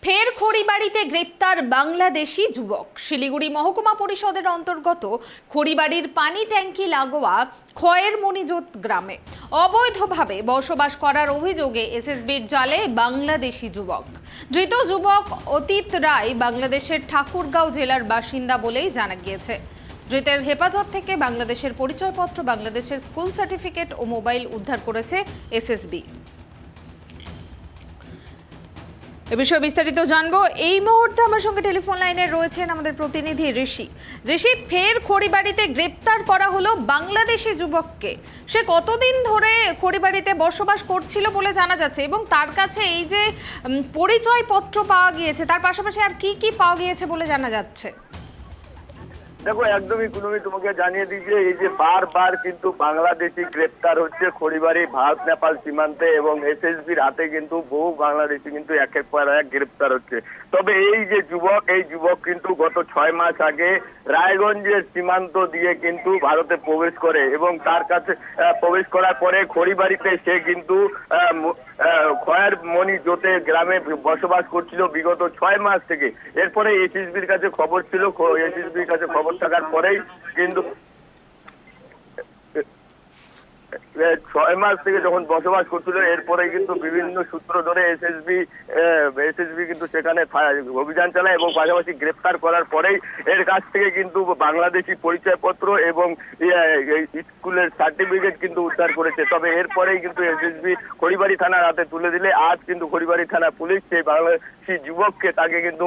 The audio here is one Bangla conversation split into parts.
ফের খড়িবাড়িতে গ্রেপ্তার বাংলাদেশি যুবক। শিলিগুড়ি মহকুমা পরিষদের অন্তর্গত খড়িবাড়ির পানি ট্যাঙ্কি লাগোয়া খয়ের মণিজোত গ্রামে অবৈধভাবে বসবাস করার অভিযোগে এসএসবির জালে বাংলাদেশি যুবক। ধৃত যুবক অতীত রায় বাংলাদেশের ঠাকুরগাঁও জেলার বাসিন্দা বলেই জানা গিয়েছে। ধৃতের হেফাজত থেকে বাংলাদেশের পরিচয়পত্র, বাংলাদেশের স্কুল সার্টিফিকেট ও মোবাইল উদ্ধার করেছে এসএসবি। এ বিষয়ে বিস্তারিত জানবো। এই মুহূর্তে আমার সঙ্গে টেলিফোন লাইনে রয়েছেন আমাদের প্রতিনিধি ঋষি। ঋষি, ফের খড়িবাড়িতে গ্রেপ্তার করা হলো বাংলাদেশি যুবককে। সে কতদিন ধরে খড়িবাড়িতে বসবাস করছিল বলে জানা যাচ্ছে, এবং তার কাছে এই যে পরিচয়পত্র পাওয়া গিয়েছে, তার পাশাপাশি আর কি কি পাওয়া গিয়েছে বলে জানা যাচ্ছে? দেখো, একদমই কুনমি, তোমাকে জানিয়ে দিই যে এই যে বারবার কিন্তু বাংলাদেশি গ্রেপ্তার হচ্ছে খড়িবাড়ি ভারত নেপাল সীমান্তে, এবং এসএসবির হাতে কিন্তু বহু বাংলাদেশি কিন্তু একের পর এক গ্রেপ্তার হচ্ছে। তবে এই যে যুবক, এই যুবক কিন্তু গত 6 মাস আগে রায়গঞ্জের সীমান্ত দিয়ে কিন্তু ভারতে প্রবেশ করে, এবং তার কাছে প্রবেশ করার পরে খড়িবাড়িতে সে কিন্তু খয়ের মণিজোতে গ্রামে বসবাস করছিল বিগত 6 মাস থেকে। এরপরে এসএসবির কাছে খবর ছিল, এসএসবির কাছে খবর থাকার পরেই কিন্তু 6 মাস থেকে যখন বসবাস করছিল, এরপরে কিন্তু বিভিন্ন সূত্র ধরে এসএসবি কিন্তু সেখানে অভিযান চালায়, এবং পাশাপাশি গ্রেপ্তার করার পরেই এর কাছ থেকে কিন্তু বাংলাদেশি পরিচয়পত্র এবং স্কুলের সার্টিফিকেট কিন্তু উদ্ধার করেছে। তবে এরপরেই কিন্তু এসএসবি খড়িবাড়ি থানার হাতে তুলে দিলে আজ কিন্তু খড়িবাড়ি থানা পুলিশ সেই বাংলাদেশি যুবককে তাকে কিন্তু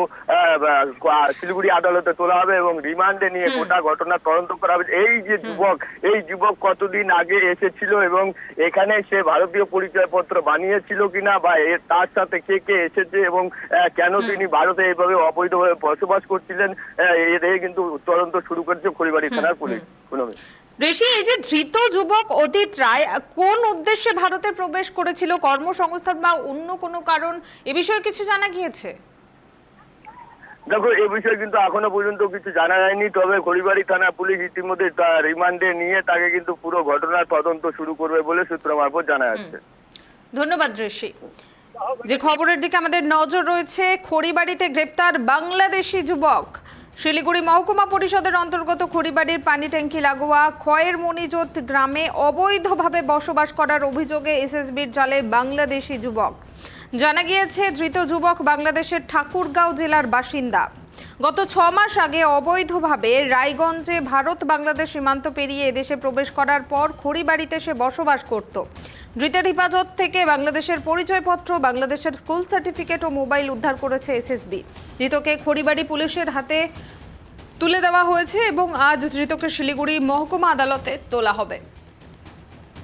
শিলিগুড়ি আদালতে তোলা হবে এবং রিমান্ডে নিয়ে গোটা ঘটনা তদন্ত করা হবে। এই যে যুবক, এই যুবক কতদিন আগে এসেছিল এবং এখানে সে ভারতীয় পরিচয়পত্র বানিয়েছিল কিনা, বা তার সাথে কে কে এসেছে এবং কেন তিনি ভারতে এইভাবে অবৈধভাবে বসবাস করছিলেন, এর কিন্তু তদন্ত শুরু করেছে খড়িবাড়ি থানার পুলিশ। ঋষি, এই যে ধৃত যুবক অতীত রায় কোন উদ্দেশ্যে ভারতে প্রবেশ করেছিল, কর্মসংস্থান বা অন্য কোনো কারণ, এ বিষয়ে কিছু জানা গিয়েছে? দেখো, এই বিষয়ে কিন্তু এখনো পর্যন্ত কিছু জানা যায়নি। তবে খড়িবাড়ি থানা পুলিশ ইতিমধ্যে রিমান্ডে নিয়ে তাকে কিন্তু পুরো ঘটনার তদন্ত শুরু করবে বলে সূত্র মারফত জানা যাচ্ছে। ধন্যবাদ ঋষি। যে খবরের দিকে আমাদের নজর রয়েছে, খড়িবাড়িতে গ্রেপ্তার বাংলাদেশি যুবক। শিলিগুড়ি মহকুমা পরিষদের অন্তর্গত খড়িবাড়ির পানি ট্যাঙ্কি লাগোয়া খয়ের মণিজোত গ্রামে অবৈধভাবে বসবাস করার অভিযোগে এসএসবির জালে বাংলাদেশি যুবক। জানা গিয়েছে, ধৃত যুবক বাংলাদেশের ঠাকুরগাঁও জেলার বাসিন্দা। গত 6 মাস আগে অবৈধভাবে রায়গঞ্জে ভারত বাংলাদেশ সীমান্ত পেরিয়ে এদেশে প্রবেশ করার পর খড়িবাড়িতে সে বসবাস করত। ধৃতের হেফাজত থেকে বাংলাদেশের পরিচয়পত্র, বাংলাদেশের স্কুল সার্টিফিকেট ও মোবাইল উদ্ধার করেছে এসএসবি। ধৃতকে খড়িবাড়ি পুলিশের হাতে তুলে দেওয়া হয়েছে এবং আজ ধৃতকে শিলিগুড়ি মহকুমা আদালতে তোলা হবে।